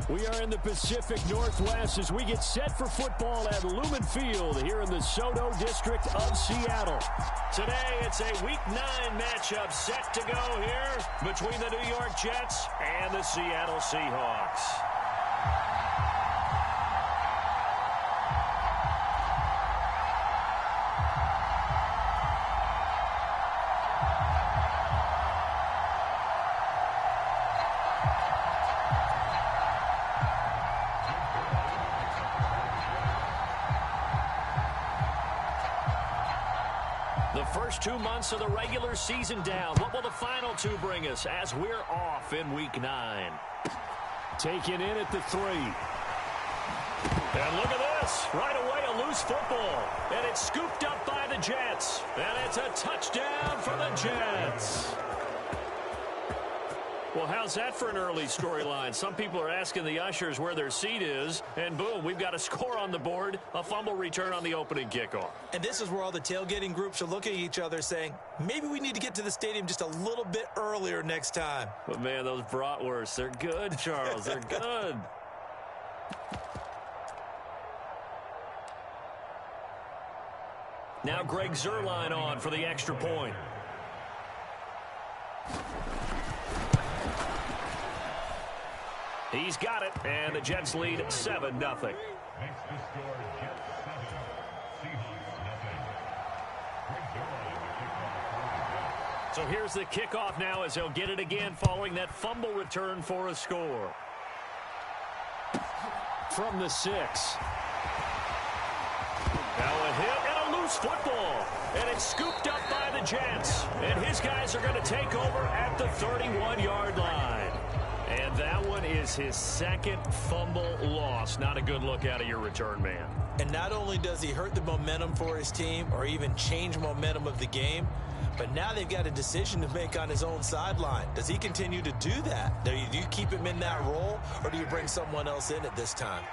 We are in the Pacific Northwest as we get set for football at Lumen Field here in the SoDo district of Seattle. Today, it's a Week 9 matchup set to go here between the New York Jets and the Seattle Seahawks. The first 2 months of the regular season down. What will the final 2 bring us as we're off in Week 9? Taken in at the 3. And look at this. Right away, a loose football. And it's scooped up by the Jets. And it's a touchdown for the Jets. Well, how's that for an early storyline? Some people are asking the ushers where their seat is, and boom, we've got a score on the board, a fumble return on the opening kickoff. And this is where all the tailgating groups are looking at each other saying, maybe we need to get to the stadium just a little bit earlier next time. But, man, those bratwursts, they're good, Charles. They're good. Now Greg Zuerlein on for the extra point. He's got it, and the Jets lead 7-0. So here's the kickoff now as they'll get it again following that fumble return for a score. From the 6. Now a hit and a loose football. And it's scooped up by the Jets. And his guys are going to take over at the 31-yard line. And that one is his second fumble loss. Not a good look out of your return man. And not only does he hurt the momentum for his team or even change momentum of the game, but now they've got a decision to make on his own sideline. Does he continue to do that? Do you keep him in that role, or do you bring someone else in at this time?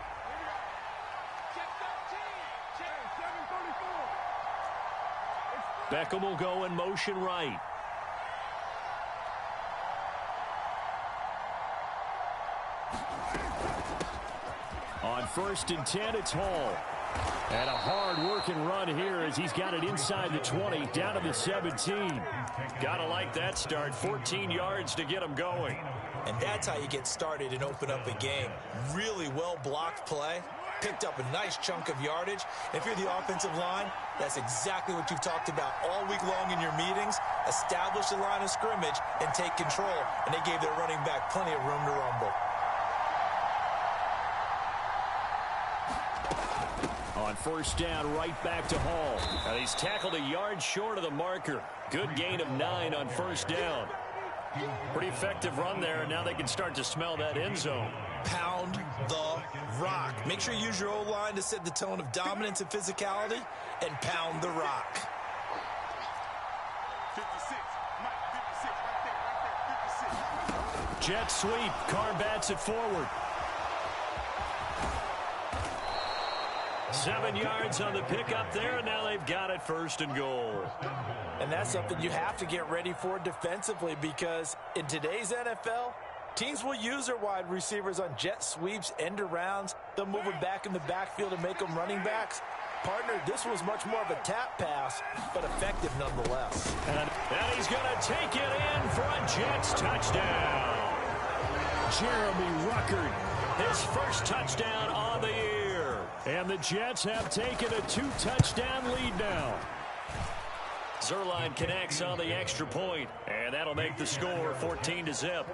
Beckham will go in motion right. On 1st and 10, it's Hall. And a hard-working run here as he's got it inside the 20, down to the 17. Gotta like that start. 14 yards to get him going. And that's how you get started and open up a game. Really well-blocked play. Picked up a nice chunk of yardage. If you're the offensive line, that's exactly what you've talked about all week long in your meetings. Establish the line of scrimmage and take control. And they gave their running back plenty of room to rumble. On 1st down, right back to Hall. And he's tackled a yard short of the marker. Good gain of 9 on 1st down. Pretty effective run there, and now they can start to smell that end zone. Pound the rock. Make sure you use your O-line to set the tone of dominance and physicality, and pound the rock. 56. Mike, 56. Right there. 56. Jet sweep. Carr bats it forward. 7 yards on the pickup there, and now they've got it 1st and goal. And that's something you have to get ready for defensively, because in today's NFL, teams will use their wide receivers on jet sweeps, end arounds. They'll move them back in the backfield and make them running backs. Partner, this was much more of a tap pass, but effective nonetheless. And he's going to take it in for a Jets touchdown. Jeremy Ruckert, his first touchdown on the year. And the Jets have taken a 2-touchdown lead now. Zuerlein connects on the extra point, and that'll make the score 14-0.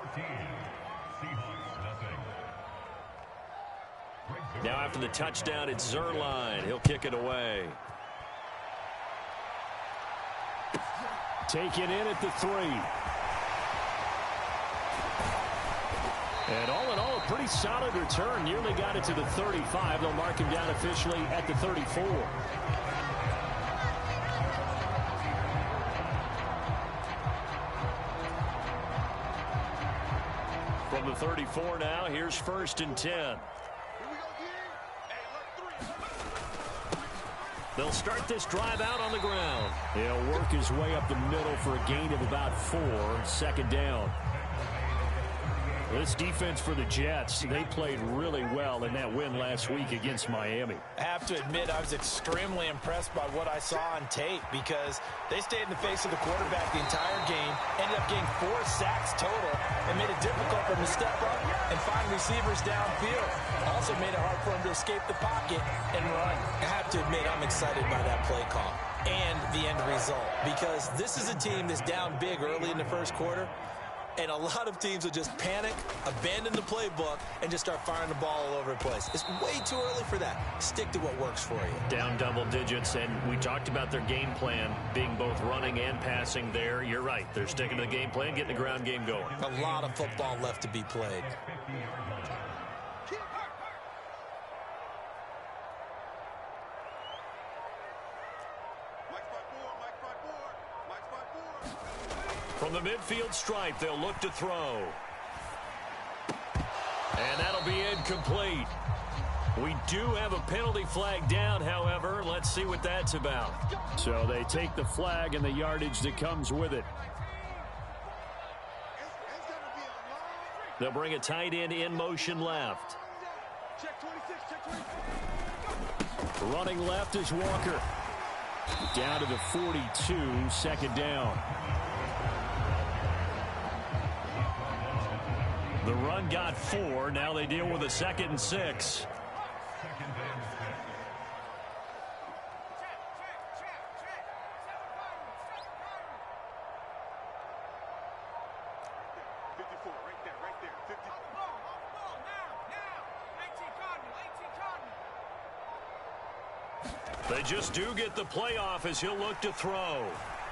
Now after the touchdown, it's Zuerlein. He'll kick it away. Taken in at the 3. And all in all, a pretty solid return. Nearly got it to the 35. They'll mark him down officially at the 34. From the 34 now, here's 1st and 10. They'll start this drive out on the ground. He'll work his way up the middle for a gain of about 4. 2nd down. This defense for the Jets, they played really well in that win last week against Miami. I have to admit, I was extremely impressed by what I saw on tape because they stayed in the face of the quarterback the entire game, ended up getting 4 sacks total, and made it difficult for him to step up and find receivers downfield. Also made it hard for him to escape the pocket and run. I have to admit, I'm excited by that play call and the end result because this is a team that's down big early in the first quarter. And a lot of teams will just panic, abandon the playbook, and just start firing the ball all over the place. It's way too early for that. Stick to what works for you. Down double digits, and we talked about their game plan being both running and passing there. You're right. They're sticking to the game plan, getting the ground game going. A lot of football left to be played. From the midfield stripe, they'll look to throw. And that'll be incomplete. We do have a penalty flag down, however. Let's see what that's about. So they take the flag and the yardage that comes with it. They'll bring a tight end in motion left. Running left is Walker. Down to the 42, second down. The run got 4. Now they deal with a 2nd and 6. They just do get the playoff as he'll look to throw.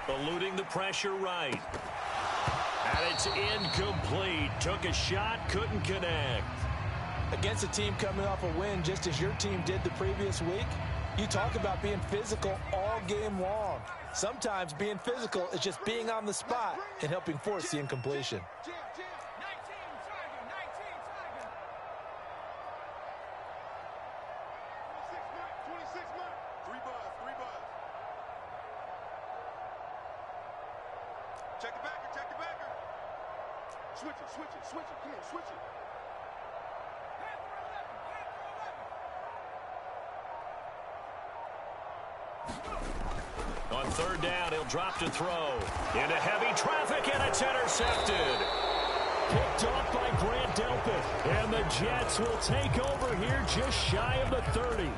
Eluding the pressure right. And it's incomplete. Took a shot, couldn't connect. Against a team coming off a win just as your team did the previous week, you talk about being physical all game long. Sometimes being physical is just being on the spot and helping force the incompletion. Switch it, come on, switch it. On 3rd down, he'll drop to throw. Into heavy traffic, and it's intercepted. Picked off by Grant Delpit. And the Jets will take over here just shy of the 30.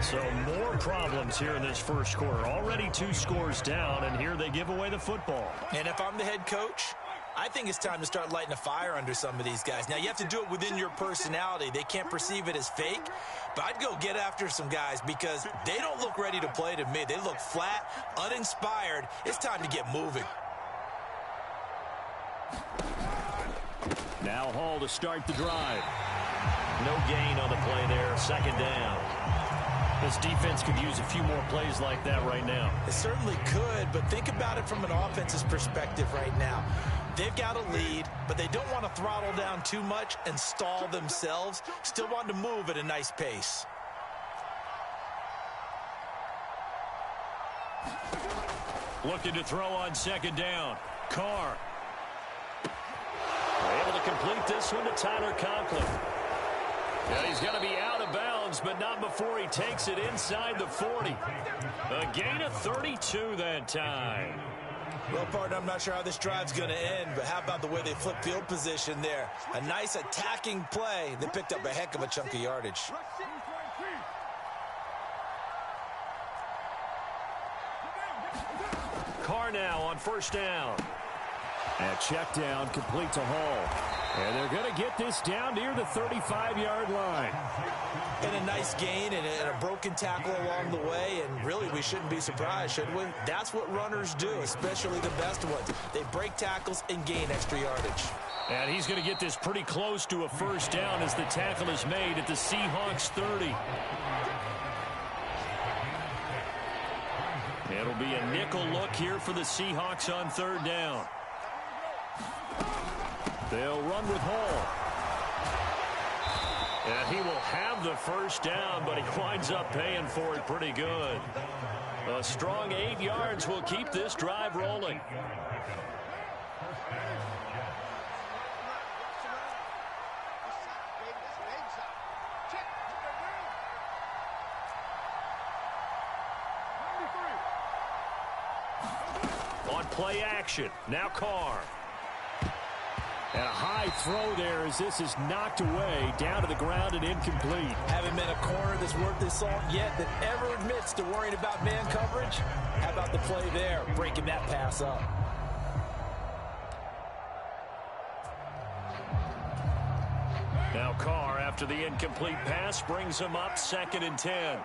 So more problems here in this first quarter. Already 2 scores down, and here they give away the football. And if I'm the head coach, I think it's time to start lighting a fire under some of these guys. Now, you have to do it within your personality. They can't perceive it as fake. But I'd go get after some guys because they don't look ready to play to me. They look flat, uninspired. It's time to get moving. Now Hall to start the drive. No gain on the play there. 2nd down. This defense could use a few more plays like that right now. It certainly could, but think about it from an offense's perspective right now. They've got a lead, but they don't want to throttle down too much and stall themselves. Still want to move at a nice pace. Looking to throw on 2nd down. Carr. Able to complete this one to Tyler Conklin. And he's going to be out of bounds, but not before he takes it inside the 40. A gain of 32 that time. Well, partner, I'm not sure how this drive's going to end, but how about the way they flip field position there? A nice attacking play that picked up a heck of a chunk of yardage. Carr now on 1st down. And check down complete to Hall. And they're going to get this down near the 35-yard line. And a nice gain and a broken tackle along the way, and really we shouldn't be surprised, should we? That's what runners do, especially the best ones. They break tackles and gain extra yardage. And he's going to get this pretty close to a 1st down as the tackle is made at the Seahawks 30. It'll be a nickel look here for the Seahawks on 3rd down. They'll run with Hall. And he will have the 1st down, but he winds up paying for it pretty good. A strong 8 yards will keep this drive rolling. On play action, now Carr. And a high throw there as this is knocked away, down to the ground and incomplete. Haven't been a corner that's worth his salt yet that ever admits to worrying about man coverage. How about the play there, breaking that pass up? Now Carr, after the incomplete pass, brings him up 2nd and 10.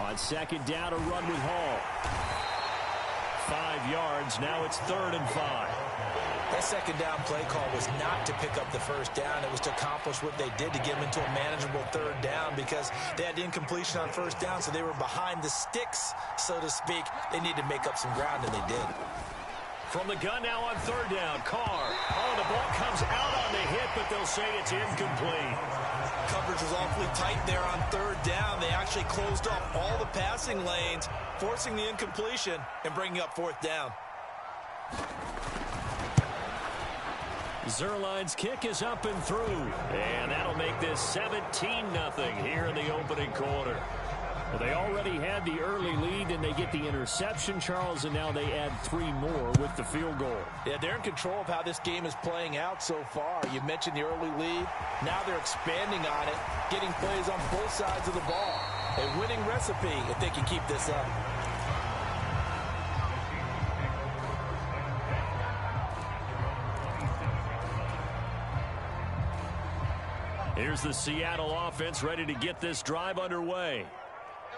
On 2nd down, a run with Hall. 5 yards, now it's 3rd and 5. That 2nd down play call was not to pick up the 1st down. It was to accomplish what they did to get them into a manageable 3rd down because they had incompletion on 1st down, so they were behind the sticks, so to speak. They needed to make up some ground, and they did. From the gun now on 3rd down, Carr. Oh, the ball comes out on the hit, but they'll say it's incomplete. Coverage was awfully tight there on 3rd down. They actually closed off all the passing lanes, forcing the incompletion and bringing up 4th down. Zuerlein's kick is up and through, and that'll make this 17-0 here in the opening quarter. Well, they already had the early lead, and they get the interception, Charles, and now they add 3 more with the field goal. Yeah, they're in control of how this game is playing out so far. You mentioned the early lead. Now they're expanding on it, getting plays on both sides of the ball. A winning recipe if they can keep this up. Here's the Seattle offense ready to get this drive underway.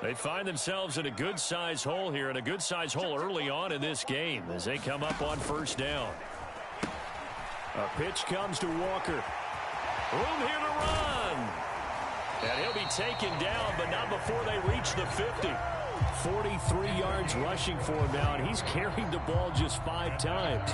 They find themselves in a good-sized hole here, and a good-sized hole early on in this game as they come up on 1st down. A pitch comes to Walker. Room here to run. And he'll be taken down, but not before they reach the 50. 43 yards rushing for him now, and he's carried the ball just 5 times.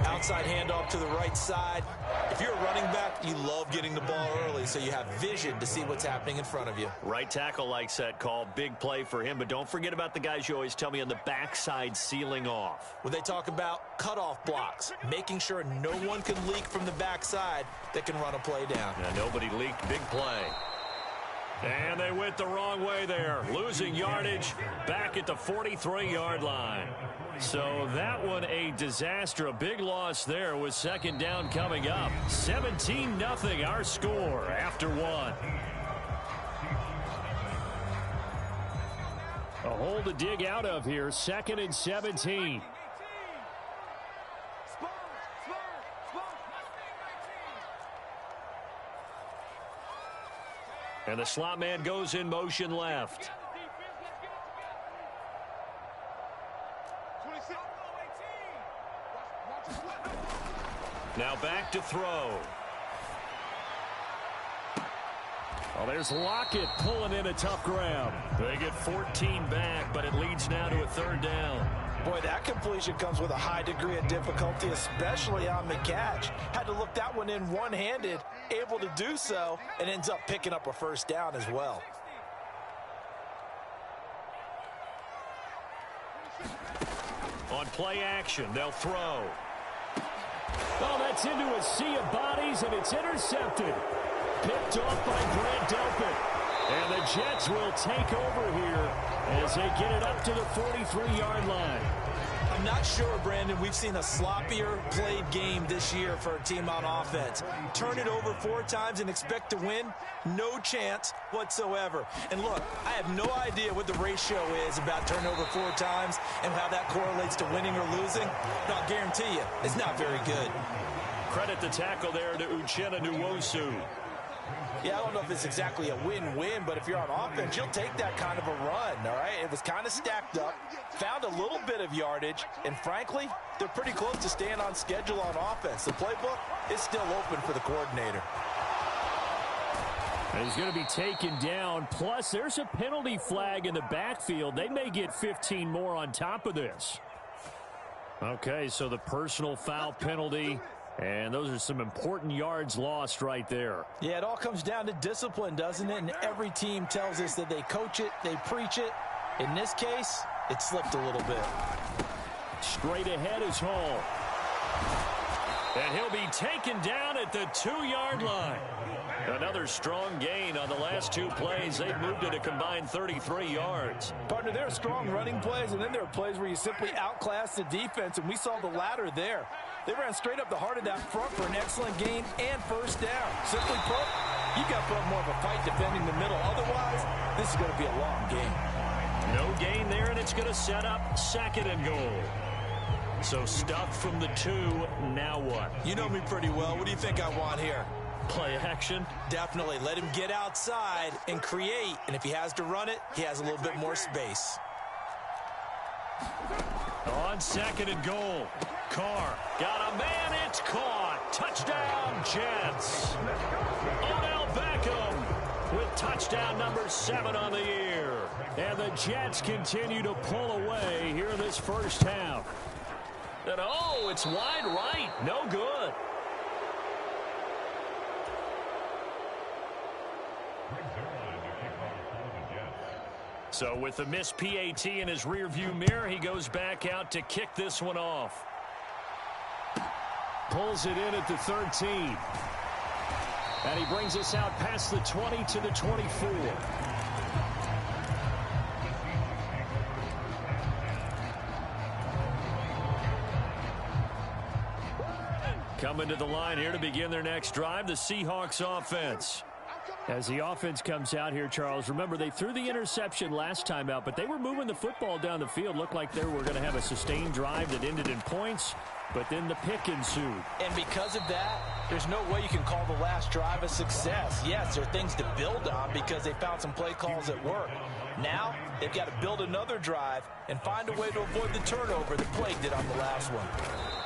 Outside handoff to the right side. If you're a running back, you love getting the ball early so you have vision to see what's happening in front of you. Right tackle likes that call. Big play for him, but don't forget about the guys you always tell me on the backside sealing off. When they talk about cutoff blocks, making sure no one can leak from the backside that can run a play down. Now, nobody leaked. Big play. And they went the wrong way there. Losing yardage back at the 43-yard line. So that one a disaster. A big loss there with 2nd down coming up. 17-0 our score after 1. A hole to dig out of here. 2nd and 17. And the slot man goes in motion left. Now back to throw. Well, there's Lockett pulling in a tough ground. They get 14 back, but it leads now to a 3rd down. Boy, that completion comes with a high degree of difficulty, especially on the catch. Had to look that one in one-handed, able to do so, and ends up picking up a 1st down as well. On play action, they'll throw. Oh, that's into a sea of bodies, and it's intercepted. Picked off by Grant Delpit. And the Jets will take over here as they get it up to the 43-yard line. I'm not sure, Brandon, we've seen a sloppier played game this year for a team on offense. Turn it over 4 times and expect to win? No chance whatsoever. And look, I have no idea what the ratio is about turnover 4 times and how that correlates to winning or losing. But I'll guarantee you, it's not very good. Credit the tackle there to Uchenna Nwosu. Yeah, I don't know if it's exactly a win-win, but if you're on offense, you'll take that kind of a run, all right? It was kind of stacked up, found a little bit of yardage, and frankly, they're pretty close to staying on schedule on offense. The playbook is still open for the coordinator. And he's going to be taken down, plus there's a penalty flag in the backfield. They may get 15 more on top of this. Okay, so the personal foul penalty. And those are some important yards lost right there. Yeah, it all comes down to discipline, doesn't it? And every team tells us that they coach it, they preach it. In this case, it slipped a little bit. Straight ahead is Hall. And he'll be taken down at the 2-yard line. Another strong gain on the last 2 plays. They've moved it a combined 33 yards. Partner, there are strong running plays, and then there are plays where you simply outclass the defense, and we saw the latter there. They ran straight up the heart of that front for an excellent gain and first down. Simply put, you've got to put up more of a fight defending the middle. Otherwise, this is going to be a long game. No gain there, and it's going to set up 2nd and goal. So stuffed from the 2, now what? You know me pretty well. What do you think I want here? Play action? Definitely. Let him get outside and create. And if he has to run it, he has a little bit more space. On 2nd and goal. Carr got a man. It's caught. Touchdown, Jets. Odell Beckham with touchdown number 7 on the year. And the Jets continue to pull away here in this first half. And oh, it's wide right. No good. So with the missed PAT in his rearview mirror, he goes back out to kick this one off. Pulls it in at the 13. And he brings us out past the 20 to the 24. Coming to the line here to begin their next drive, the Seahawks offense. As the offense comes out here, Charles, remember they threw the interception last time out, but they were moving the football down the field. Looked like they were going to have a sustained drive that ended in points, but then the pick ensued. And because of that, there's no way you can call the last drive a success. Yes, there are things to build on because they found some play calls that work. Now, they've got to build another drive and find a way to avoid the turnover that Blake did on the last one.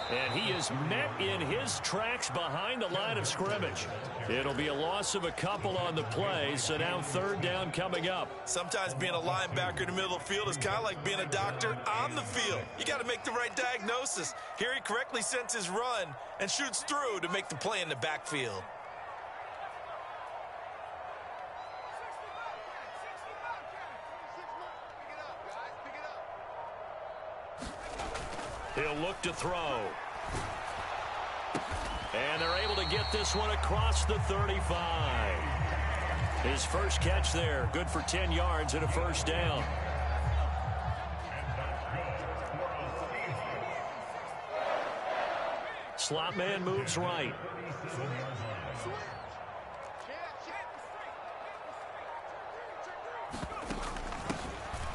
And he is met in his tracks behind the line of scrimmage. It'll be a loss of a couple on the play, so now 3rd down coming up. Sometimes being a linebacker in the middle of the field is kind of like being a doctor on the field. You got to make the right diagnosis. Here he correctly sends his run and shoots through to make the play in the backfield. He'll look to throw. And they're able to get this one across the 35. His first catch there, good for 10 yards and a first down. Slot man moves right.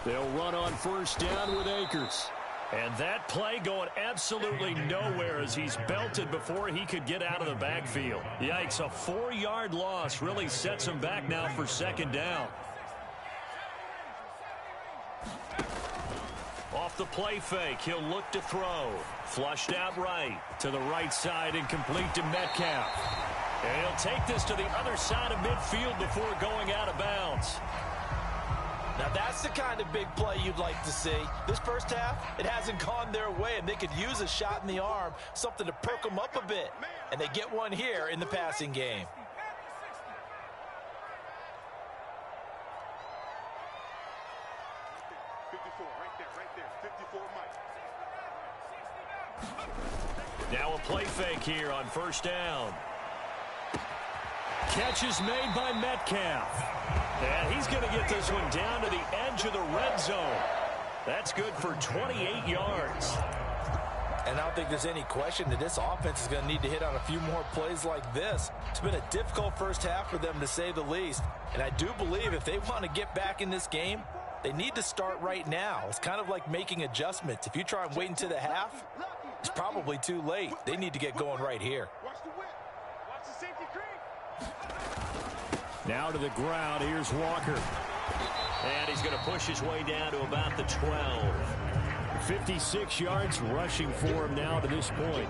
They'll run on first down with Akers. And that play going absolutely nowhere as he's belted before he could get out of the backfield. Yikes, a 4-yard loss really sets him back now for 2nd down. Off the play fake, he'll look to throw. Flushed out right to the right side and complete to Metcalf. And he'll take this to the other side of midfield before going out of bounds. Now that's the kind of big play you'd like to see. This first half, it hasn't gone their way, and they could use a shot in the arm, something to perk them up a bit. And they get one here in the passing game. Now a play fake here on first down. Catch is made by Metcalf. And he's going to get this one down to the edge of the red zone. That's good for 28 yards. And I don't think there's any question that this offense is going to need to hit on a few more plays like this. It's been a difficult first half for them, to say the least. And I do believe if they want to get back in this game, they need to start right now. It's kind of like making adjustments. If you try and wait until the half, it's probably too late. They need to get going right here. Now to the ground, here's Walker. And he's going to push his way down to about the 12. 56 yards rushing for him now to this point.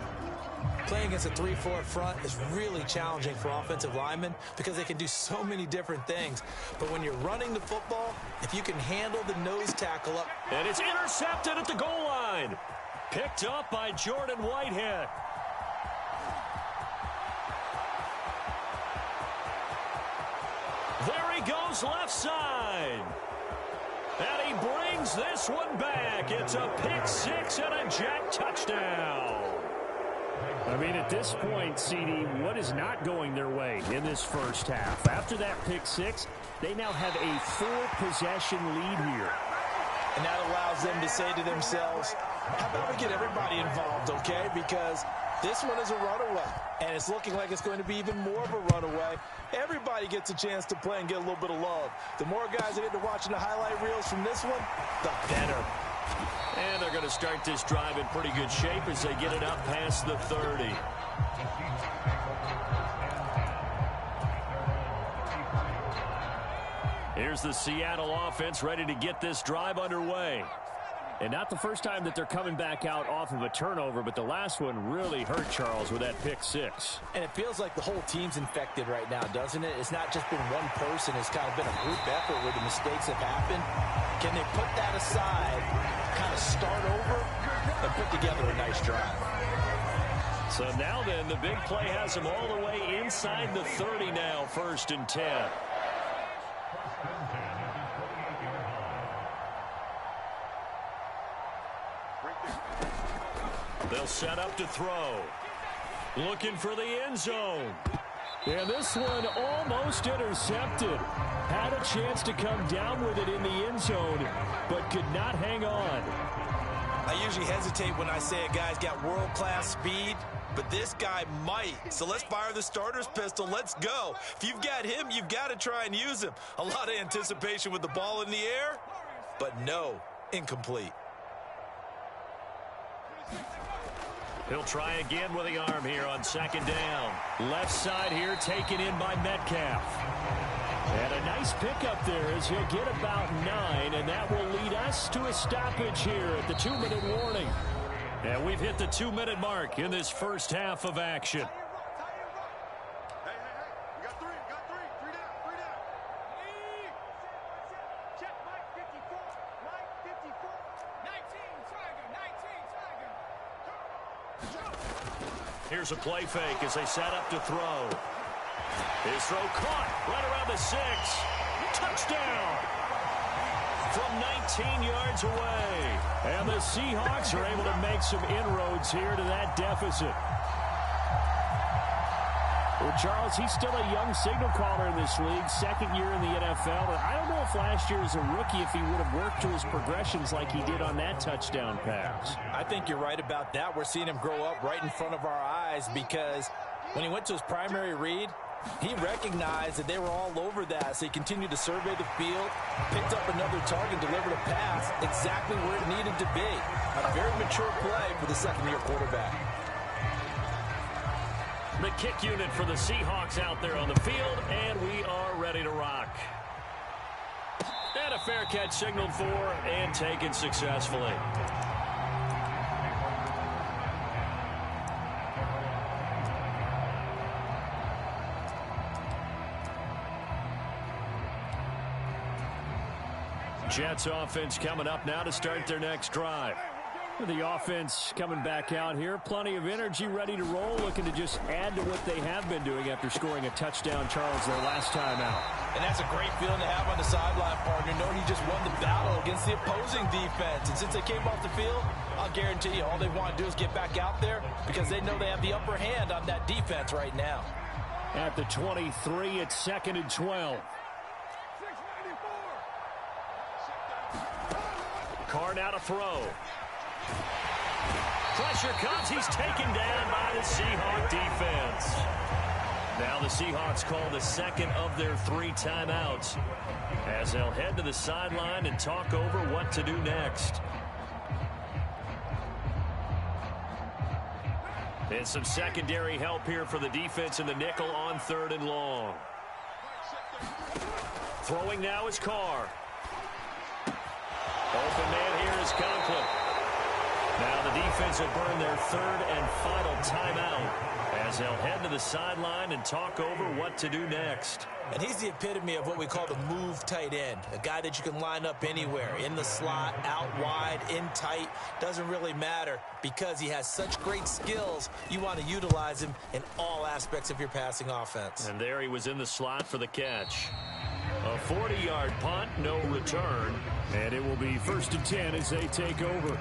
Playing against a 3-4 front is really challenging for offensive linemen because they can do so many different things. But when you're running the football, if you can handle the nose tackle up. And it's intercepted at the goal line. Picked up by Jordan Whitehead. There he goes left side. And he brings this one back. It's a pick six and a Jet touchdown. I mean, at this point, CD, what is not going their way in this first half? After that pick six, they now have a 4-possession lead here. And that allows them to say to themselves, how about we get everybody involved, okay? Because this one is a runaway, and it's looking like it's going to be even more of a runaway. Everybody gets a chance to play and get a little bit of love. The more guys that get to watching the highlight reels from this one, the better. And they're going to start this drive in pretty good shape as they get it up past the 30. Here's the Seattle offense ready to get this drive underway. And not the first time that they're coming back out off of a turnover, but the last one really hurt Charles with that pick six. And it feels like the whole team's infected right now, doesn't it? It's not just been one person. It's kind of been a group effort where the mistakes have happened. Can they put that aside, kind of start over, and put together a nice drive? So now then, the big play has them all the way inside the 30 now, 1st and 10. They'll set up to throw. Looking for the end zone. And this one almost intercepted. Had a chance to come down with it in the end zone, but could not hang on. I usually hesitate when I say a guy's got world-class speed, but this guy might. So let's fire the starter's pistol. Let's go. If you've got him, you've got to try and use him. A lot of anticipation with the ball in the air, but no, incomplete. He'll try again with the arm here on 2nd down. Left side here taken in by Metcalf. And a nice pickup there as he'll get about 9, and that will lead us to a stoppage here at the 2-minute warning. And we've hit the 2-minute mark in this first half of action. Here's a play fake as they set up to throw. His throw caught right around the 6. Touchdown from 19 yards away. And the Seahawks are able to make some inroads here to that deficit. Well, Charles, he's still a young signal caller in this league, 2nd year in the NFL. But I don't know if last year as a rookie if he would have worked through his progressions like he did on that touchdown pass. I think you're right about that. We're seeing him grow up right in front of our eyes because when he went to his primary read, he recognized that they were all over that, so he continued to survey the field, picked up another target, delivered a pass exactly where it needed to be. A very mature play for the second-year quarterback. The kick unit for the Seahawks out there on the field, and we are ready to rock. And a fair catch signaled for and taken successfully. Jets offense coming up now to start their next drive. The offense coming back out here. Plenty of energy, ready to roll, looking to just add to what they have been doing after scoring a touchdown, Charles, their last time out. And that's a great feeling to have on the sideline, partner, knowing you just won the battle against the opposing defense. And since they came off the field, I'll guarantee you all they want to do is get back out there because they know they have the upper hand on that defense right now. At the 23, it's 2nd and 12. Carr now to throw. Pressure comes. He's taken down by the Seahawk defense. Now the Seahawks call the 2nd of their 3 timeouts as they'll head to the sideline and talk over what to do next. And some secondary help here for the defense in the nickel on 3rd and long. Throwing now is Carr. Open man here is Conklin. Now the defense will burn their 3rd and final timeout as they'll head to the sideline and talk over what to do next. And he's the epitome of what we call the move tight end, a guy that you can line up anywhere, in the slot, out wide, in tight, doesn't really matter because he has such great skills. You want to utilize him in all aspects of your passing offense. And there he was in the slot for the catch. A 40-yard punt, no return, and it will be 1st and 10 as they take over.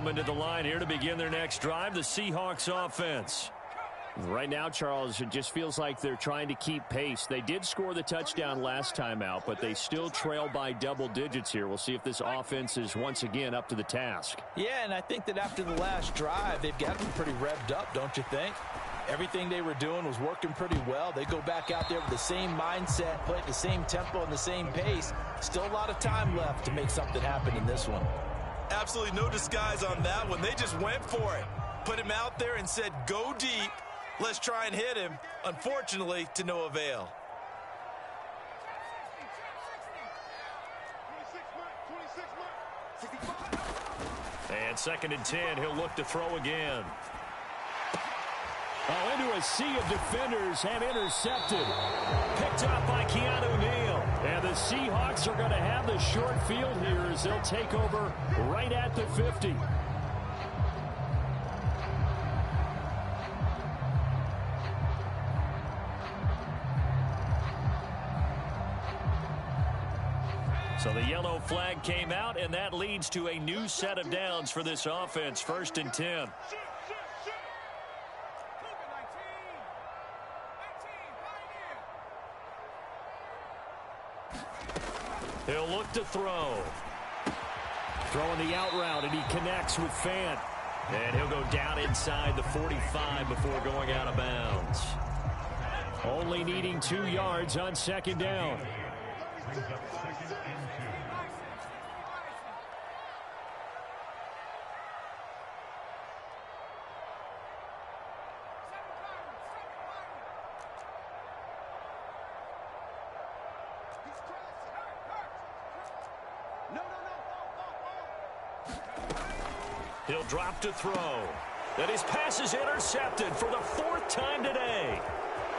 coming to the line here to begin their next drive, the Seahawks offense. Right now, Charles, it just feels like they're trying to keep pace. They did score the touchdown last time out, but they still trail by double digits here. We'll see if this offense is once again up to the task. Yeah, and I think that after the last drive, they've got to be pretty revved up, don't you think? Everything they were doing was working pretty well. They go back out there with the same mindset, play at the same tempo and the same pace. Still a lot of time left to make something happen in this one. Absolutely no disguise on that one. They just went for it. Put him out there and said, go deep. Let's try and hit him. Unfortunately, to no avail. 26, And 2nd and 10, he'll look to throw again. Oh, into a sea of defenders and intercepted. Picked up by Keanu Neal. And the Seahawks are going to have the short field here as they'll take over right at the 50. So the yellow flag came out, and that leads to a new set of downs for this offense. 1st and 10. He'll look to throw. Throwing the out route, and he connects with Fant. And he'll go down inside the 45 before going out of bounds. Only needing 2 yards on 2nd down. He'll drop to throw. And his pass is intercepted for the 4th time today.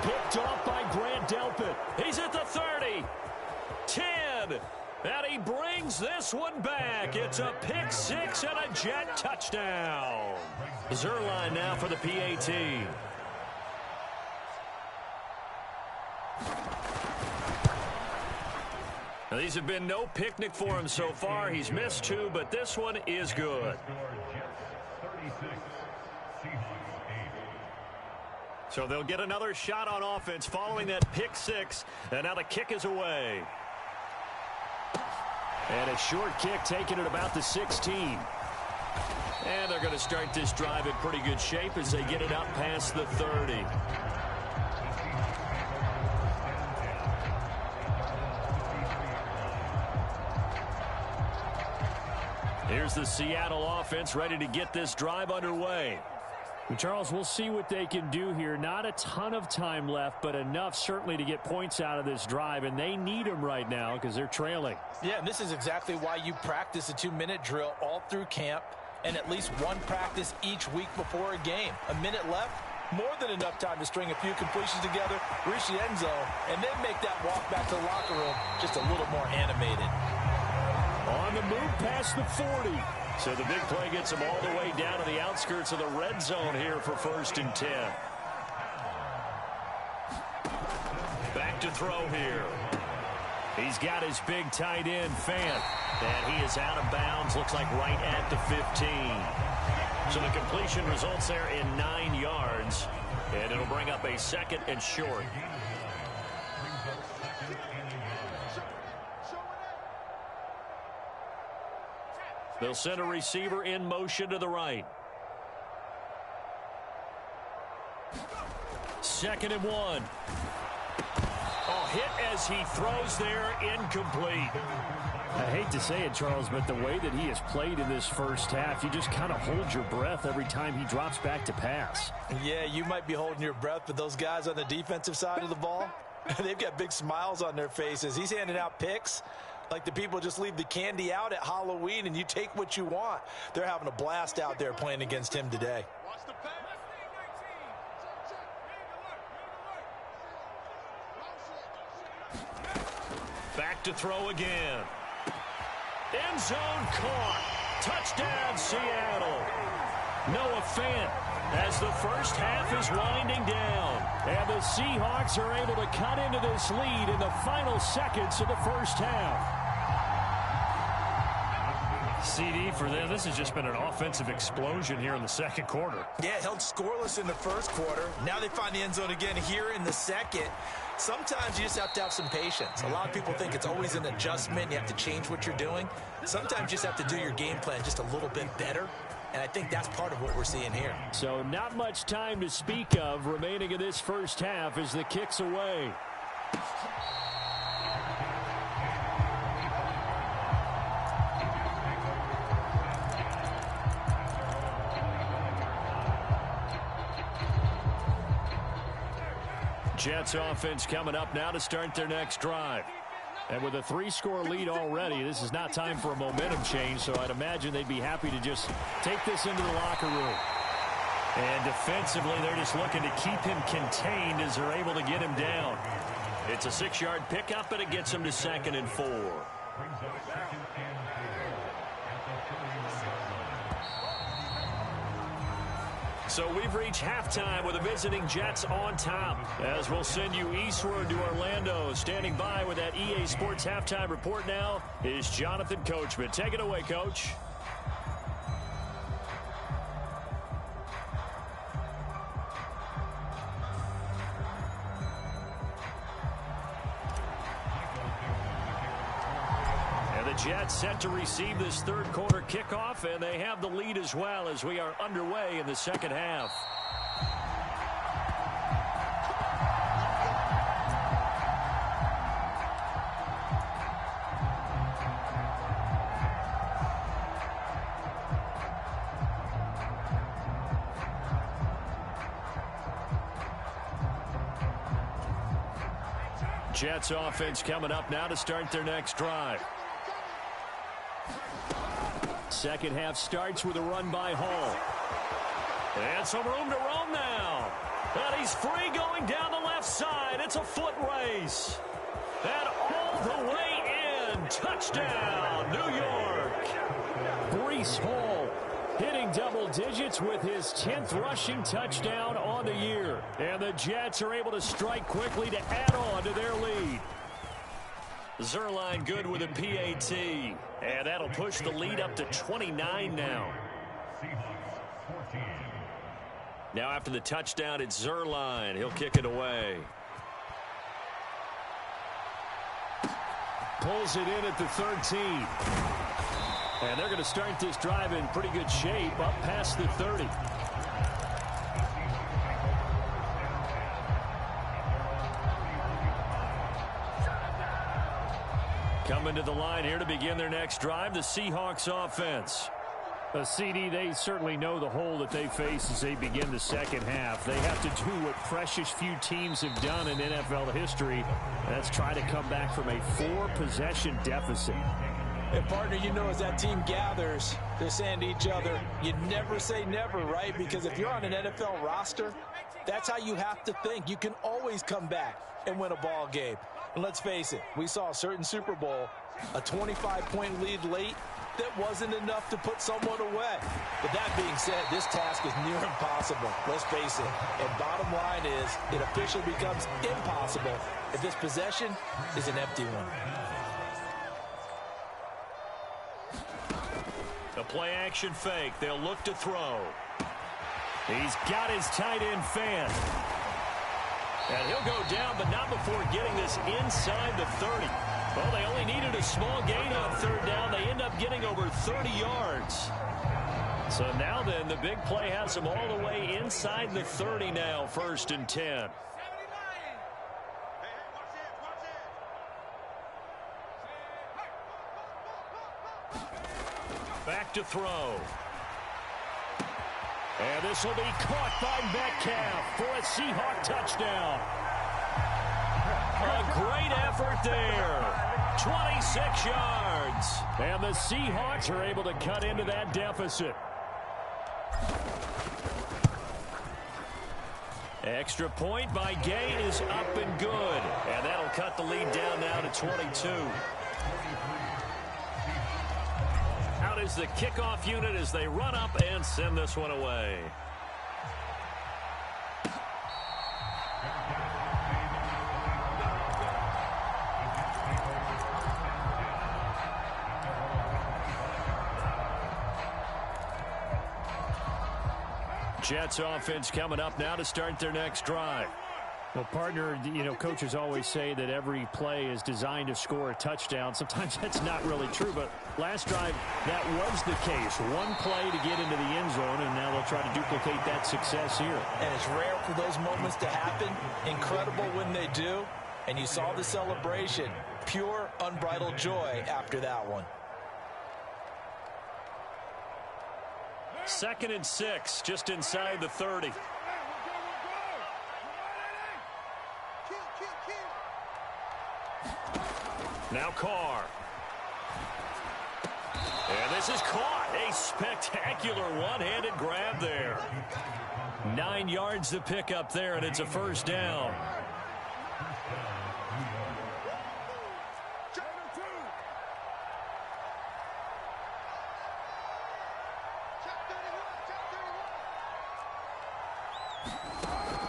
Picked off by Grant Delpit. He's at the 30. 10. And he brings this one back. It's a pick 6 and a Jet touchdown. Zuerlein now for the PAT. Now, these have been no picnic for him so far. He's missed 2, but this one is good. So they'll get another shot on offense following that pick 6. And now the kick is away. And a short kick taken at about the 16. And they're going to start this drive in pretty good shape as they get it up past the 30. Here's the Seattle offense ready to get this drive underway. And Charles, we'll see what they can do here. Not a ton of time left, but enough certainly to get points out of this drive, and they need them right now because they're trailing. Yeah, and this is exactly why you practice a 2-minute drill all through camp and at least one practice each week before a game. A minute left, more than enough time to string a few completions together, reach the end zone, and then make that walk back to the locker room just a little more animated. On the move past the 40. So the big play gets him all the way down to the outskirts of the red zone here for 1st and 10. Back to throw here. He's got his big tight end, Fant. And he is out of bounds, looks like right at the 15. So the completion results there in 9 yards. And it'll bring up a 2nd and short. They'll send a receiver in motion to the right. 2nd and 1. Oh, hit as he throws there, incomplete. I hate to say it, Charles, but the way that he has played in this first half, you just kind of hold your breath every time he drops back to pass. Yeah, you might be holding your breath, but those guys on the defensive side of the ball, they've got big smiles on their faces. He's handing out picks like the people just leave the candy out at Halloween and you take what you want. They're having a blast out there playing against him today. Back to throw again. End zone caught. Touchdown, Seattle. Noah Fant as the first half is winding down. And the Seahawks are able to cut into this lead in the final seconds of the first half. CD, for them, this has just been an offensive explosion here in the second quarter. Yeah, held scoreless in the first quarter. Now they find the end zone again here in the second. Sometimes you just have to have some patience. A lot of people think it's always an adjustment. You have to change what you're doing. Sometimes you just have to do your game plan just a little bit better. And I think that's part of what we're seeing here. So not much time to speak of remaining in this first half as the kick's away. Jets offense coming up now to start their next drive. And with a 3-score lead already, this is not time for a momentum change, so I'd imagine they'd be happy to just take this into the locker room. And defensively, they're just looking to keep him contained as they're able to get him down. It's a 6-yard pickup, and it gets him to 2nd and 4. So we've reached halftime with the visiting Jets on top. As we'll send you eastward to Orlando. Standing by with that EA Sports halftime report now is Jonathan Coachman. Take it away, Coach. Jets set to receive this third quarter kickoff, and they have the lead as well as we are underway in the second half. Jets offense coming up now to start their next drive. Second half starts with a run by Hall. And some room to roam now. And he's free going down the left side. It's a foot race. And all the way in. Touchdown, New York. Breece Hall hitting double digits with his 10th rushing touchdown on the year. And the Jets are able to strike quickly to add on to their lead. Zuerlein good with a PAT. And that'll push the lead up to 29 now. Now after the touchdown, it's Zuerlein. He'll kick it away. Pulls it in at the 13. And they're going to start this drive in pretty good shape up past the 30. Coming to the line here to begin their next drive, the Seahawks offense. CD, they certainly know the hole that they face as they begin the second half. They have to do what precious few teams have done in NFL history. That's try to come back from a 4-possession deficit. And, partner, you know, as that team gathers, they're saying to each other, you never say never, right? Because if you're on an NFL roster, that's how you have to think. You can always come back and win a ball game. And let's face it, we saw a certain Super Bowl, a 25-point lead late, that wasn't enough to put someone away. But that being said, this task is near impossible. Let's face it. And bottom line is, it officially becomes impossible if this possession is an empty one. The play-action fake. They'll look to throw. He's got his tight end fan. And he'll go down, but not before getting this inside the 30. Well, they only needed a small gain on third down. They end up getting over 30 yards. So now then, the big play has them all the way inside the 30 now, 1st and 10. Back to throw. And this will be caught by Metcalf for a Seahawk touchdown. A great effort there. 26 yards. And the Seahawks are able to cut into that deficit. Extra point by Gay is up and good. And that'll cut the lead down now to 22. Out is the kickoff unit as they run up and send this one away. Jets offense coming up now to start their next drive. Well, partner, coaches always say that every play is designed to score a touchdown. Sometimes that's not really true, but last drive, that was the case. One play to get into the end zone, and now they'll try to duplicate that success here. And it's rare for those moments to happen. Incredible when they do. And you saw the celebration. Pure, unbridled joy after that one. 2nd and 6, just inside the 30. Now Carr. And this is caught. A spectacular one-handed grab there. 9 yards to pick up there, and it's a first down.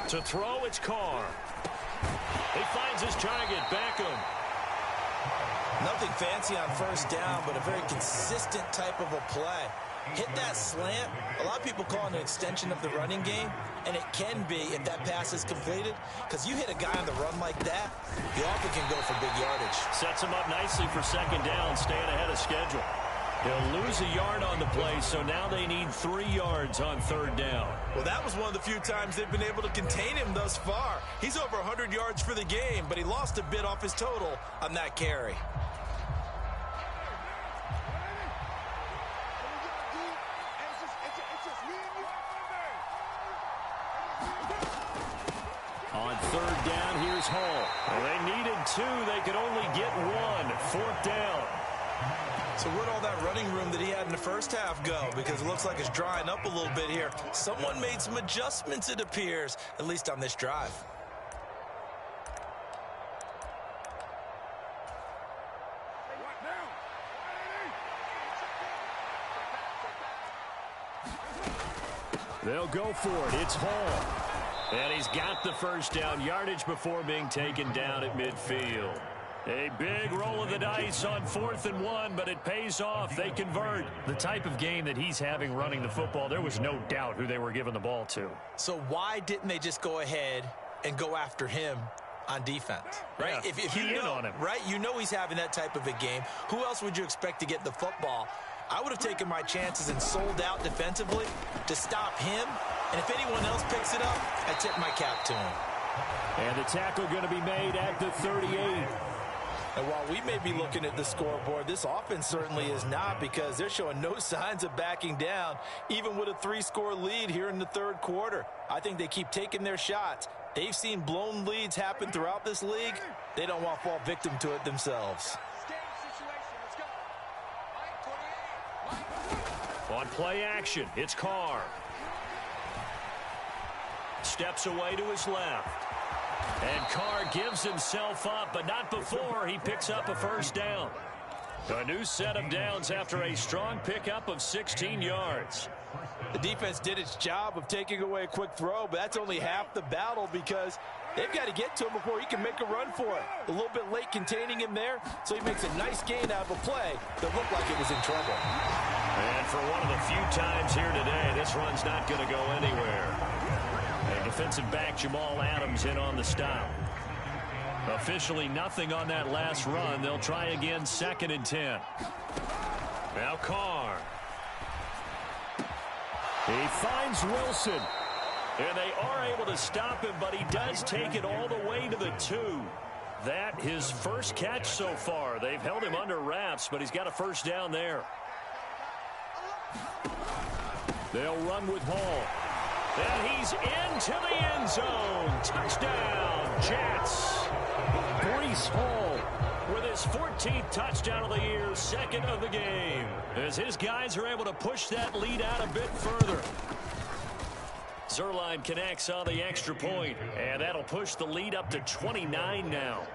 To throw, it's Carr. He finds his target, Beckham. Nothing fancy on first down, but a very consistent type of a play. Hit that slant. A lot of people call it an extension of the running game, and it can be if that pass is completed, because you hit a guy on the run like that, you often can go for big yardage. Sets him up nicely for second down, staying ahead of schedule. He'll lose a yard on the play, so now they need 3 yards on third down. Well, that was one of the few times they've been able to contain him thus far. He's over 100 yards for the game, but he lost a bit off his total on that carry. On third down, here's Hall. Well, they needed 2. They could only get 1. 4th down. So where'd all that running room that he had in the first half go? Because it looks like it's drying up a little bit here. Someone made some adjustments, it appears, at least on this drive. They'll go for it. It's Hall. And he's got the first down yardage before being taken down at midfield. A big roll of the dice on 4th and 1, but it pays off. They convert. The type of game that he's having running the football, there was no doubt who they were giving the ball to. So why didn't they just go ahead and go after him on defense? Right? Yeah, if you know, on him. Right? You know he's having that type of a game. Who else would you expect to get the football? I would have taken my chances and sold out defensively to stop him. And if anyone else picks it up, I tip my cap to him. And the tackle going to be made at the 38. And while we may be looking at the scoreboard, this offense certainly is not, because they're showing no signs of backing down, even with a 3-score lead here in the third quarter. I think they keep taking their shots. They've seen blown leads happen throughout this league. They don't want to fall victim to it themselves. On play action, it's Carr. Steps away to his left. And Carr gives himself up, but not before he picks up a first down. A new set of downs after a strong pickup of 16 yards. The defense did its job of taking away a quick throw, but that's only half the battle, because they've got to get to him before he can make a run for it. A little bit late containing him there, so he makes a nice gain out of a play that looked like it was in trouble. And for one of the few times here today, this run's not going to go anywhere. And defensive back Jamal Adams in on the stop. Officially nothing on that last run. They'll try again, 2nd and 10. Now Carr. He finds Wilson. And they are able to stop him, but he does take it all the way to the 2. That his first catch so far. They've held him under wraps, but he's got a first down there. They'll run with Hall. And he's into the end zone. Touchdown, Jets. Breece Hall with his 14th touchdown of the year, 2nd of the game, as his guys are able to push that lead out a bit further. Zuerlein connects on the extra point, and that'll push the lead up to 29 now.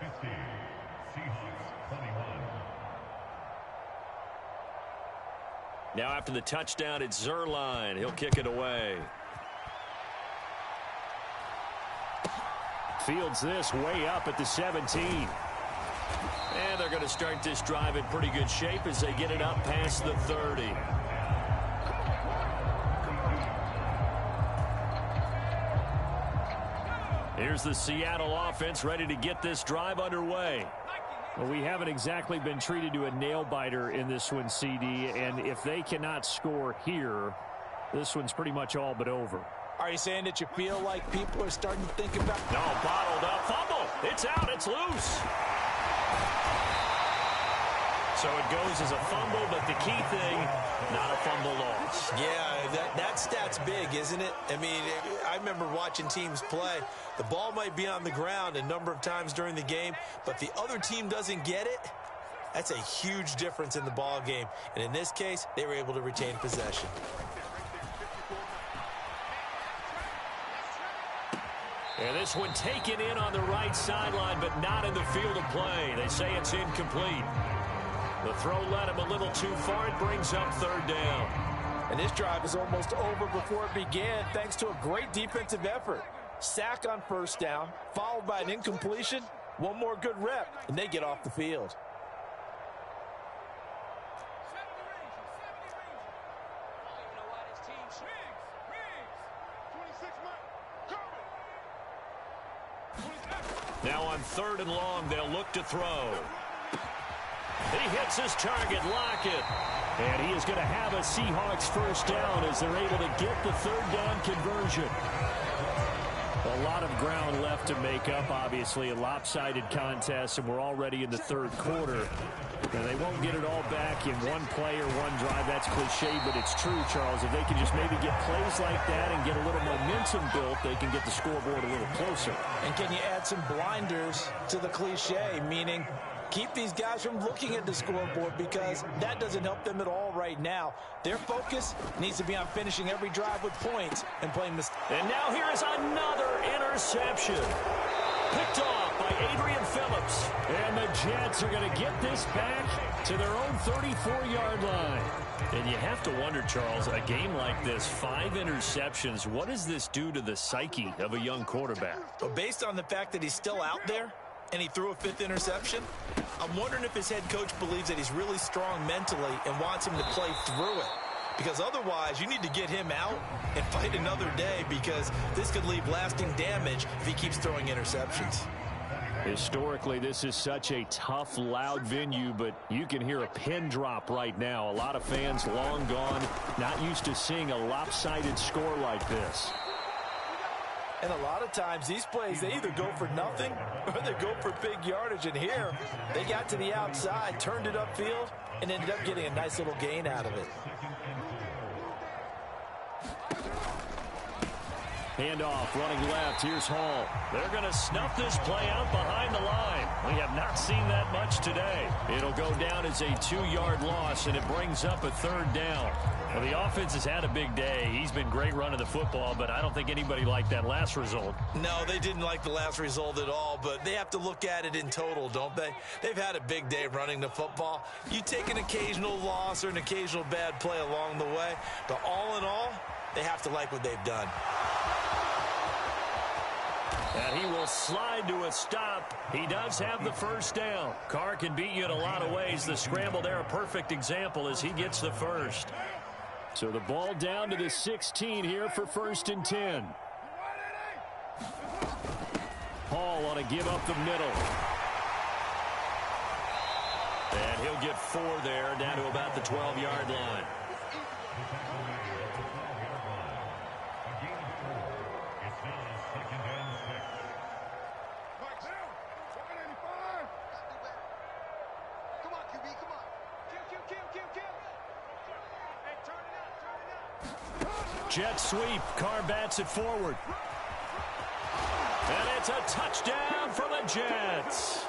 Now after the touchdown, it's Zuerlein. He'll kick it away. Fields this way up at the 17. And they're going to start this drive in pretty good shape as they get it up past the 30. Here's the Seattle offense ready to get this drive underway. Well, we haven't exactly been treated to a nail-biter in this one, CD, and if they cannot score here, this one's pretty much all but over. Are you saying that you feel like people are starting to think about... No, bottled up. Fumble. It's out. It's loose. So it goes as a fumble, but the key thing, not a fumble loss. Yeah, that stat's big, isn't it? I mean, I remember watching teams play. The ball might be on the ground a number of times during the game, but the other team doesn't get it. That's a huge difference in the ball game. And in this case, they were able to retain possession. And this one taken in on the right sideline, but not in the field of play. They say it's incomplete. The throw led him a little too far. It brings up third down. And this drive is almost over before it began thanks to a great defensive effort. Sack on first down, followed by an incompletion. One more good rep, and they get off the field. Now on 3rd and long, they'll look to throw. He hits his target, Lockett. And he is going to have a Seahawks first down as they're able to get the third down conversion. A lot of ground left to make up, obviously. A lopsided contest, and we're already in the third quarter. And they won't get it all back in one play or one drive. That's cliche, but it's true, Charles. If they can just maybe get plays like that and get a little momentum built, they can get the scoreboard a little closer. And can you add some blinders to the cliche, meaning keep these guys from looking at the scoreboard, because that doesn't help them at all right now. Their focus needs to be on finishing every drive with points and playing mistakes. And now here is another interception. Picked off by Adrian Phillips. And the Jets are going to get this back to their own 34-yard line. And you have to wonder, Charles, a game like this, 5 interceptions, what does this do to the psyche of a young quarterback? Well, based on the fact that he's still out there and he threw a 5th interception, I'm wondering if his head coach believes that he's really strong mentally and wants him to play through it. Because otherwise, you need to get him out and fight another day, because this could leave lasting damage if he keeps throwing interceptions. Historically, this is such a tough, loud venue, but you can hear a pin drop right now. A lot of fans long gone, not used to seeing a lopsided score like this. And a lot of times, these plays, they either go for nothing or they go for big yardage. And here, they got to the outside, turned it upfield, and ended up getting a nice little gain out of it. Handoff, running left. Here's Hall. They're going to snuff this play out behind the line. We have not seen that much today. It'll go down as a 2-yard loss, and it brings up a 3rd down. Well, the offense has had a big day. He's been great running the football, but I don't think anybody liked that last result. No, they didn't like the last result at all, but they have to look at it in total, don't they? They've had a big day running the football. You take an occasional loss or an occasional bad play along the way, but all in all, they have to like what they've done. And he will slide to a stop. He does have the first down. Carr can beat you in a lot of ways. The scramble there, a perfect example as he gets the first. So the ball down to the 16 here for 1st and 10. Hall on a give up the middle. And he'll get 4 there, down to about the 12-yard line. Jet sweep. Carr bats it forward. And it's a touchdown for the Jets.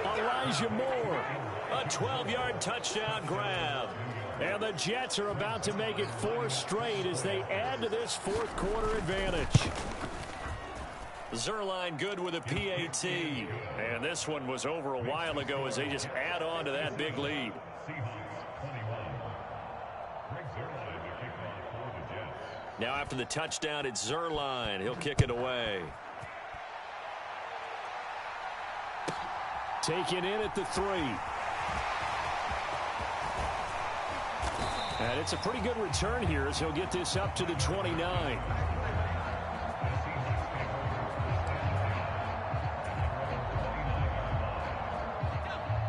Elijah Moore. A 12-yard touchdown grab. And the Jets are about to make it 4 straight as they add to this 4th quarter advantage. Zuerlein good with a PAT. And this one was over a while ago as they just add on to that big lead. Now after the touchdown, it's Zuerlein. He'll kick it away. Taken in at the 3. And it's a pretty good return here as he'll get this up to the 29.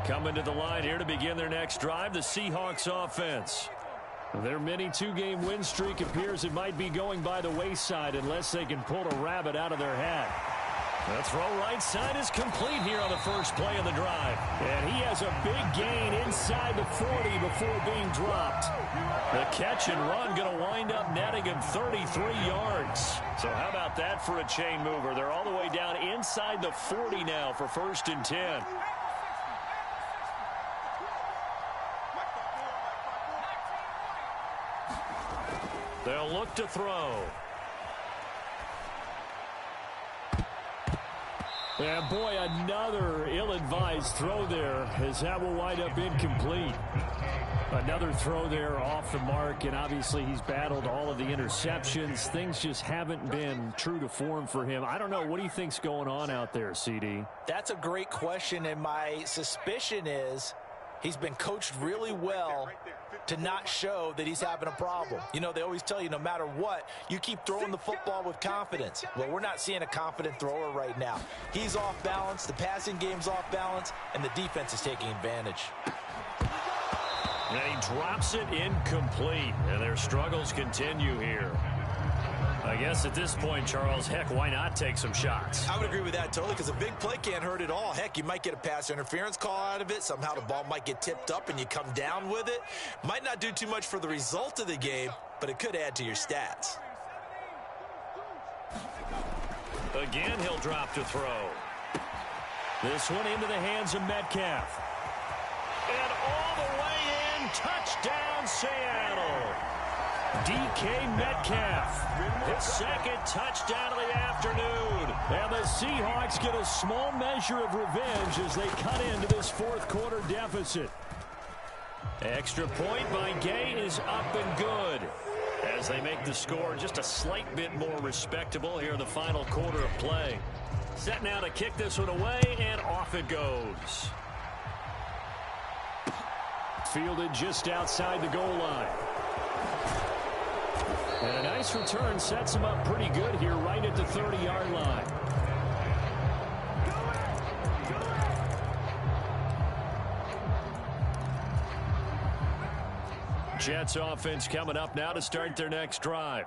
Coming to the line here to begin their next drive, the Seahawks offense. Their mini two-game win streak appears it might be going by the wayside unless they can pull a rabbit out of their hat. The throw right side is complete here on the first play of the drive. And he has a big gain inside the 40 before being dropped. The catch and run going to wind up netting him 33 yards. So how about that for a chain mover? They're all the way down inside the 40 now for 1st and 10. They'll look to throw. And boy, another ill-advised throw there as that will wind up incomplete. Another throw there off the mark, and obviously he's battled all of the interceptions. Things just haven't been true to form for him. I don't know. What do you think's going on out there, CD? That's a great question, and my suspicion is he's been coached really well to not show that he's having a problem. You know, they always tell you no matter what, you keep throwing the football with confidence. Well, we're not seeing a confident thrower right now. He's off balance, the passing game's off balance, and the defense is taking advantage. And he drops it incomplete, and their struggles continue here. I guess at this point, Charles, heck, why not take some shots? I would agree with that totally, because a big play can't hurt at all. Heck, you might get a pass interference call out of it. Somehow the ball might get tipped up and you come down with it. Might not do too much for the result of the game, but it could add to your stats. Again, he'll drop to throw. This one into the hands of Metcalf. And all the way in, touchdown Seattle. DK Metcalf, his second touchdown of the afternoon. And the Seahawks get a small measure of revenge as they cut into this fourth quarter deficit. Extra point by Gay is up and good as they make the score just a slight bit more respectable here in the final quarter of play. Set now to kick this one away, and off it goes. Fielded just outside the goal line. And a nice return sets him up pretty good here right at the 30-yard line. Jets offense coming up now to start their next drive.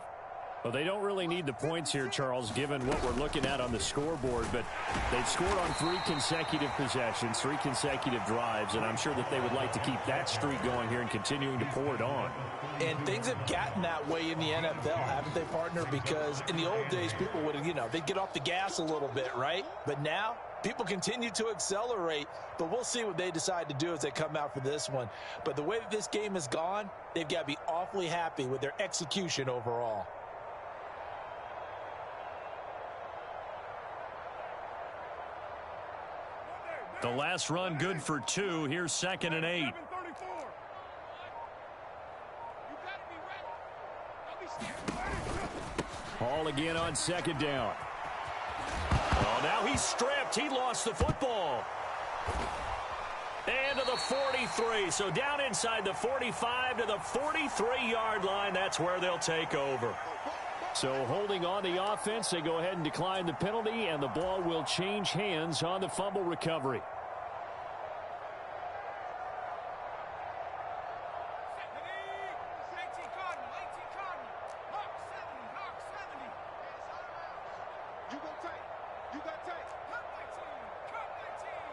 Well, they don't really need the points here, Charles, given what we're looking at on the scoreboard, but they've scored on 3 consecutive possessions, 3 consecutive drives, and I'm sure that they would like to keep that streak going here and continuing to pour it on. And things have gotten that way in the NFL, haven't they, partner? Because in the old days, people would, they'd get off the gas a little bit, right? But now, people continue to accelerate, but we'll see what they decide to do as they come out for this one. But the way that this game has gone, they've got to be awfully happy with their execution overall. The last run good for 2. Here's 2nd and 8. Hall again on 2nd down. Oh, now he's stripped. He lost the football. And to the 43. So down inside the 45 to the 43-yard line. That's where they'll take over. So holding on the offense, they go ahead and decline the penalty, and the ball will change hands on the fumble recovery.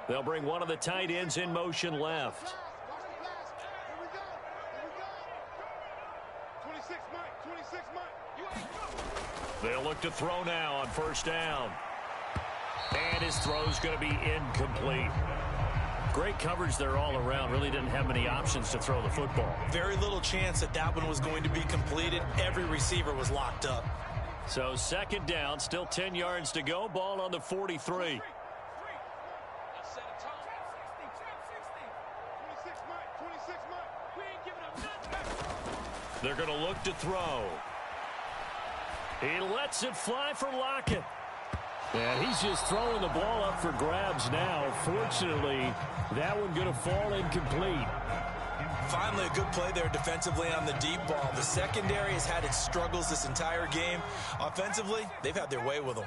They'll bring one of the tight ends in motion left. They'll look to throw now on 1st down. And his throw's going to be incomplete. Great coverage there all around. Really didn't have many options to throw the football. Very little chance that that one was going to be completed. Every receiver was locked up. So 2nd down, still 10 yards to go. Ball on the 43. They're going to look to throw. He lets it fly for Lockett. And he's just throwing the ball up for grabs now. Fortunately, that one going to fall incomplete. Finally, a good play there defensively on the deep ball. The secondary has had its struggles this entire game. Offensively, they've had their way with them.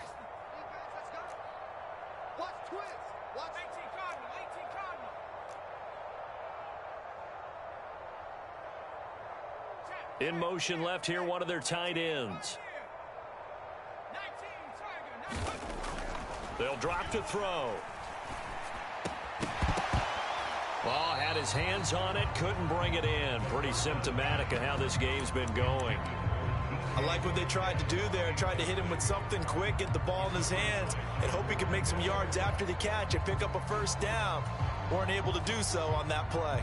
In motion left here, one of their tight ends. They'll drop to throw. Ball had his hands on it, couldn't bring it in. Pretty symptomatic of how this game's been going. I like what they tried to do there. Tried to hit him with something quick, get the ball in his hands, and hope he could make some yards after the catch and pick up a first down. Weren't able to do so on that play.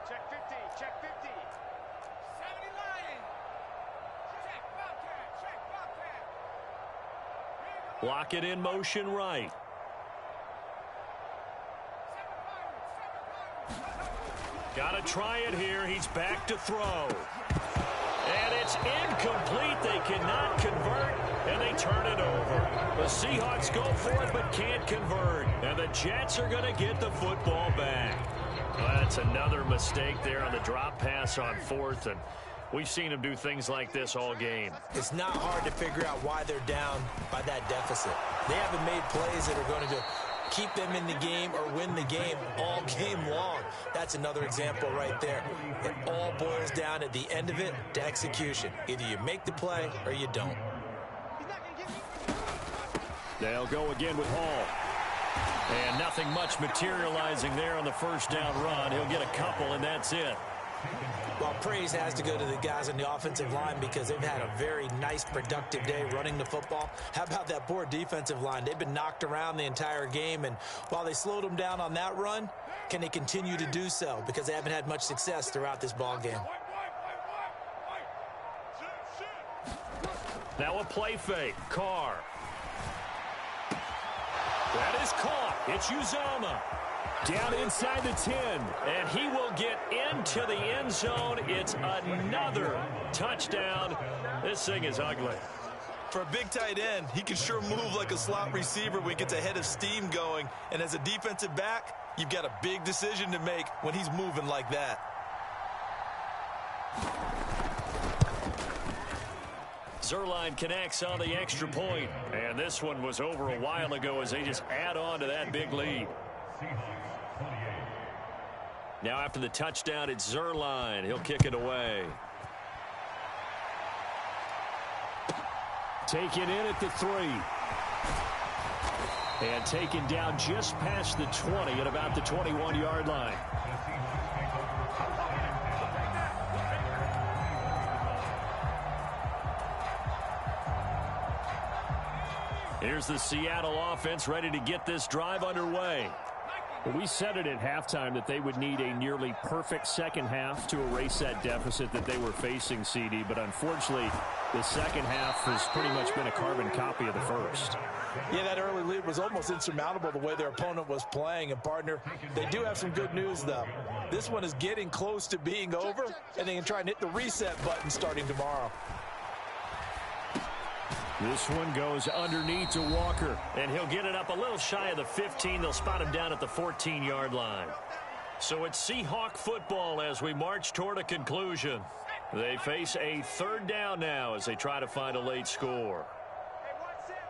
Check 50, check 50. 70 Lions. Check Bobcat, check Bobcat. Lock it in motion right. Got to try it here. He's back to throw. And it's incomplete. They cannot convert, and they turn it over. The Seahawks go for it but can't convert. And the Jets are going to get the football back. Well, that's another mistake there on the drop pass on fourth, and we've seen them do things like this all game. It's not hard to figure out why they're down by that deficit. They haven't made plays that are going to keep them in the game or win the game all game long. That's another example right there. It all boils down at the end of it to execution. Either you make the play or you don't. They'll go again with Hall. And nothing much materializing there on the first down run. He'll get a couple, and that's it. Well, praise has to go to the guys on the offensive line because they've had a very nice, productive day running the football. How about that poor defensive line? They've been knocked around the entire game, and while they slowed them down on that run, can they continue to do so? Because they haven't had much success throughout this ball game. Now a play fake. Carr. That is caught. It's Uzomah. Down inside the 10, and he will get into the end zone. It's another touchdown. This thing is ugly. For a big tight end, he can sure move like a slot receiver when he gets a head of steam going. And as a defensive back, you've got a big decision to make when he's moving like that. Zuerlein connects on the extra point, and this one was over a while ago as they just add on to that big lead. Now after the touchdown, it's Zuerlein. He'll kick it away. Taken in at the 3. And taken down just past the 20 at about the 21-yard line. Here's the Seattle offense ready to get this drive underway. Well, we said it at halftime that they would need a nearly perfect second half to erase that deficit that they were facing, CD. But unfortunately, the second half has pretty much been a carbon copy of the first. Yeah, that early lead was almost insurmountable the way their opponent was playing. And, partner, they do have some good news, though. This one is getting close to being over, and they can try and hit the reset button starting tomorrow. This one goes underneath to Walker, and he'll get it up a little shy of the 15. They'll spot him down at the 14-yard line. So it's Seahawk football as we march toward a conclusion. They face a third down now as they try to find a late score. Hey, one set.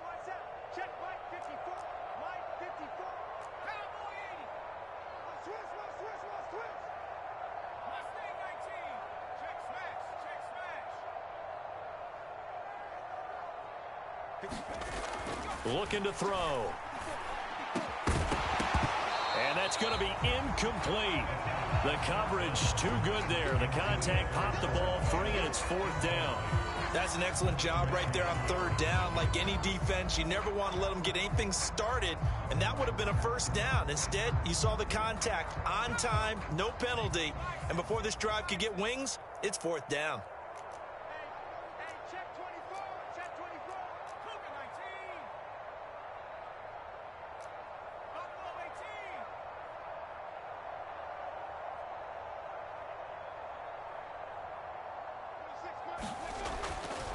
Check Mike 54. Mike 54. Cowboy 80. Switch. Mustang 19. Check smash. Looking to throw. And that's going to be incomplete. The coverage too good there. The contact popped the ball free, and it's fourth down. That's an excellent job right there on third down. Like any defense, you never want to let them get anything started, and that would have been a first down. Instead, you saw the contact on time, no penalty, and before this drive could get wings, it's fourth down. Hey, check 24. Check 24. Cougar 19. Buffalo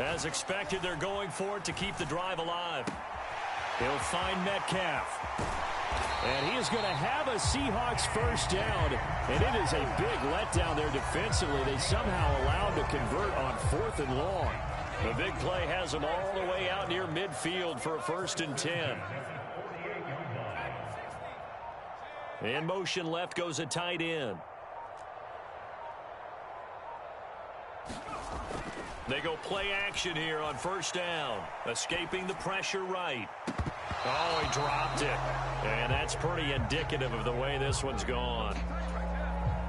18. As expected, they're going for it to keep the drive alive. He'll find Metcalf. And he is going to have a Seahawks first down. And it is a big letdown there defensively. They somehow allowed to convert on 4th and long. The big play has them all the way out near midfield for a 1st and 10. In motion left goes a tight end. They go play action here on first down. Escaping the pressure right. Oh, he dropped it. And that's pretty indicative of the way this one's gone.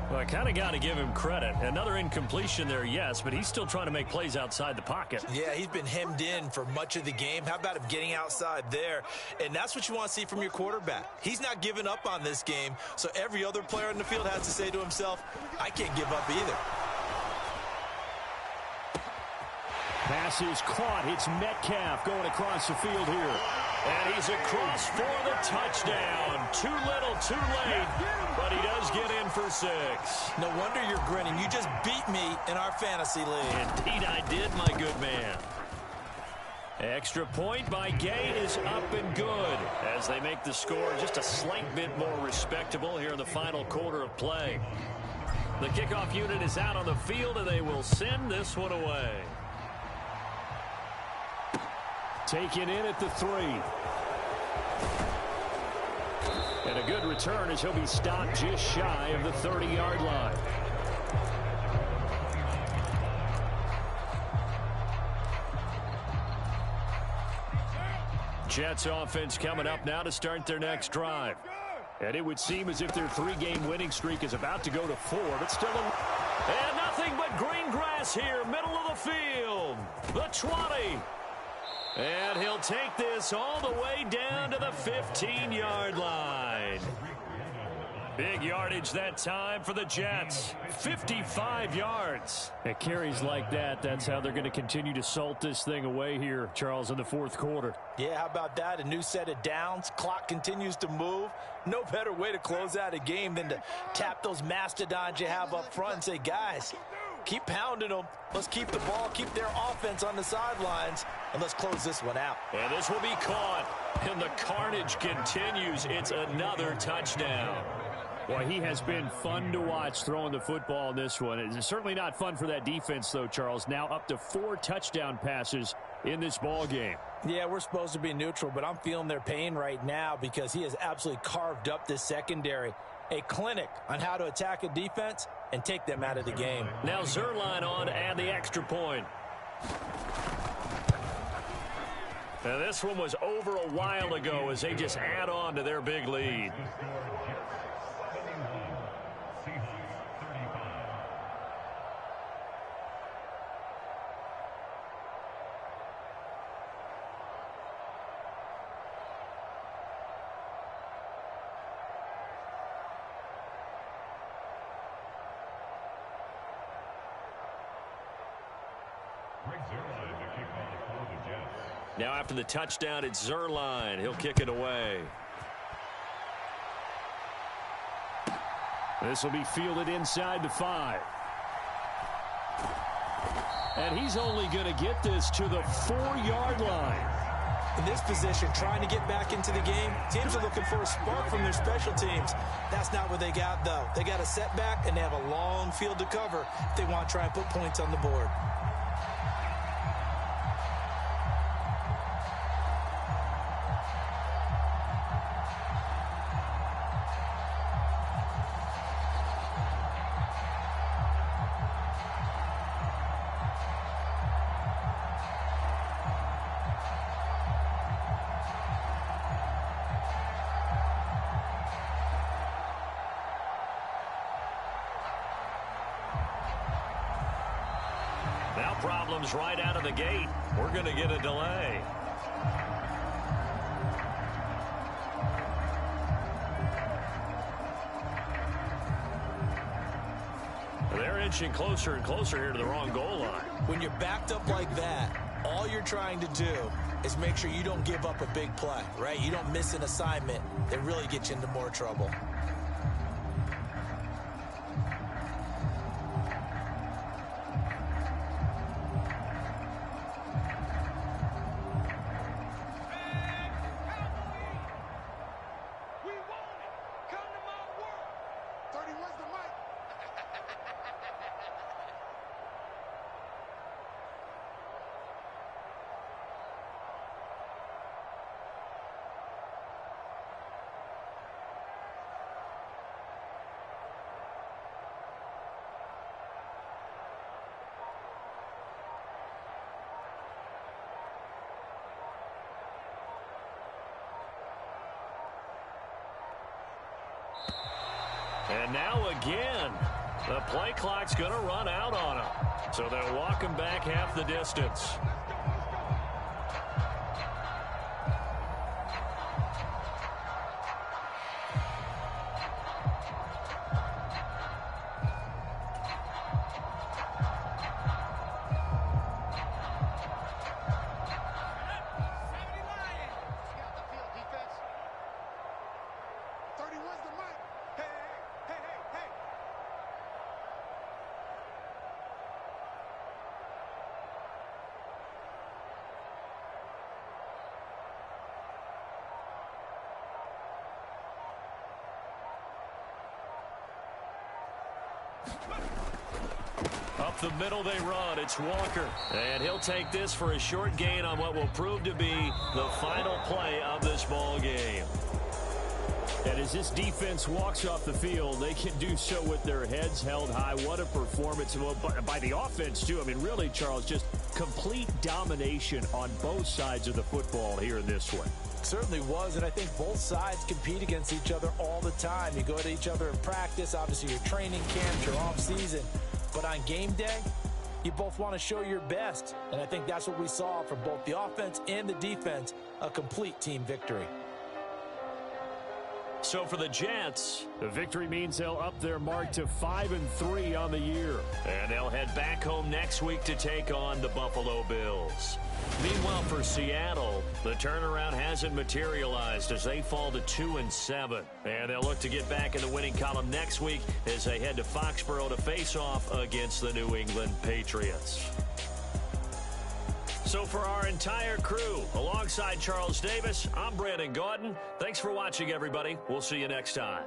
Well, I kind of got to give him credit. Another incompletion there, yes, but he's still trying to make plays outside the pocket. Yeah, he's been hemmed in for much of the game. How about him getting outside there? And that's what you want to see from your quarterback. He's not giving up on this game, so every other player in the field has to say to himself, I can't give up either. Pass is caught. It's Metcalf going across the field here. And he's across for the touchdown. Too little, too late. But he does get in for 6. No wonder you're grinning. You just beat me in our fantasy league. Indeed I did, my good man. Extra point by Gay is up and good as they make the score just a slight bit more respectable here in the final quarter of play. The kickoff unit is out on the field, and they will send this one away. Taken in at the 3. And a good return as he'll be stopped just shy of the 30-yard line. Jets offense coming up now to start their next drive. And it would seem as if their 3-game winning streak is about to go to 4, but still and nothing but green grass here, middle of the field. The 20. And he'll take this all the way down to the 15-yard line. Big yardage that time for the Jets. 55 yards. At carries like that, that's how they're going to continue to salt this thing away here, Charles, in the fourth quarter. Yeah, how about that? A new set of downs. Clock continues to move. No better way to close out a game than to tap those mastodons you have up front and say, guys, keep pounding them. Let's keep the ball, keep their offense on the sidelines, and let's close this one out. And this will be caught, and the carnage continues. It's another touchdown. Boy, he has been fun to watch throwing the football in this one. It's certainly not fun for that defense, though, Charles. Now up to 4 touchdown passes in this ball game. Yeah, we're supposed to be neutral, but I'm feeling their pain right now because he has absolutely carved up this secondary. A clinic on how to attack a defense and take them out of the game. Now Zuerlein on to add the extra point. Now this one was over a while ago as they just add on to their big lead. Now after the touchdown, it's Zuerlein. He'll kick it away. This will be fielded inside the 5. And he's only going to get this to the 4-yard line. In this position, trying to get back into the game, teams are looking for a spark from their special teams. That's not what they got, though. They got a setback, and they have a long field to cover if they want to try and put points on the board. Now problems right out of the gate. We're going to get a delay. They're inching closer and closer here to the wrong goal line. When you're backed up like that, all you're trying to do is make sure you don't give up a big play, right? You don't miss an assignment that really gets you into more trouble. And now again, the play clock's going to run out on them. So they'll walk him back half the distance. Up the middle they run. It's Walker. And he'll take this for a short gain on what will prove to be the final play of this ball game. And as this defense walks off the field, they can do so with their heads held high. What a performance by the offense, too. I mean, really, Charles, just complete domination on both sides of the football here in this one. Certainly was, and I think both sides compete against each other all the time. You go to each other in practice, obviously your training camp, your off season, but on game day, you both want to show your best, and I think that's what we saw from both the offense and the defense, a complete team victory. So for the Jets, the victory means they'll up their mark to 5-3 on the year. And they'll head back home next week to take on the Buffalo Bills. Meanwhile, for Seattle, the turnaround hasn't materialized as they fall to 2-7. And they'll look to get back in the winning column next week as they head to Foxborough to face off against the New England Patriots. So for our entire crew, alongside Charles Davis, I'm Brandon Gaudin. Thanks for watching, everybody. We'll see you next time.